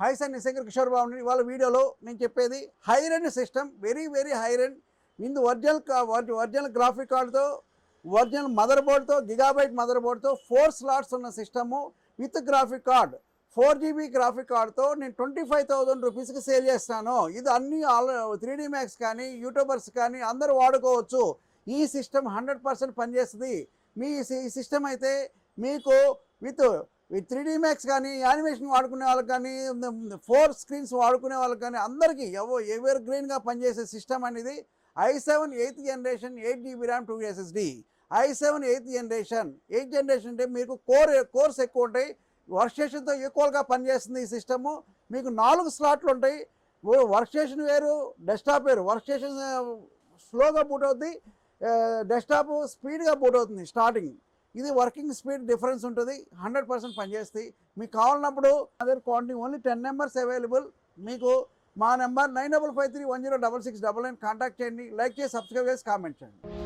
Hi sir, నిశంకర్ కిషోర్ బాబు. ఇవాళ వీడియోలో నేను చెప్పేది high end system, very high end. ఇందు ఒరిజినల్ గ్రాఫిక్ కార్డుతో, ఒరిజినల్ మదర్ బోర్డ్తో, గిగాబైట్ మదర్ బోర్డ్తో 4 స్లాట్స్ ఉన్న system with graphic card, 4GB graphic కార్డ్తో నేను 25,000 రూపీస్కి సేల్ చేస్తాను. ఇది అన్ని 3D మ్యాక్స్ కానీ యూట్యూబర్స్ కానీ అందరూ వాడుకోవచ్చు. ఈ సిస్టమ్ 100% పనిచేస్తుంది. ఈ సిస్టమ్ అయితే మీకు విత్ 3D మ్యాక్స్ కానీ, యానిమేషన్ వాడుకునే వాళ్ళకి కానీ, 4 స్క్రీన్స్ వాడుకునే వాళ్ళకి కానీ అందరికీ ఎవర్ గ్రీన్గా పనిచేసే సిస్టమ్ అనేది i7 8th generation 8GB RAM 2 SSD. i7 8th generation అంటే మీకు కోర్స్ ఎక్కువ ఉంటాయి, వర్క్ స్టేషన్తో ఈక్వల్గా పనిచేస్తుంది ఈ సిస్టము. మీకు 4 స్లాట్లు ఉంటాయి. వర్క్ స్టేషన్ వేరు, డెస్క్టాప్ వేరు. వర్క్ స్టేషన్ స్లోగా బూట్ అవుతుంది, డెస్క్టాప్ స్పీడ్గా బూట్ అవుతుంది స్టార్టింగ్. ఇది వర్కింగ్ స్పీడ్ డిఫరెన్స్ ఉంటుంది. 100% పనిచేస్తాయి. మీకు కావాలన్నప్పుడు అదే క్వాంటిటీ ఓన్లీ 10 నెంబర్స్ అవైలబుల్. మీకు మా నెంబర్ 9553106699 కాంటాక్ట్ చేయండి. లైక్ చేసి, సబ్స్క్రైబ్ చేసి, కామెంట్ చేయండి.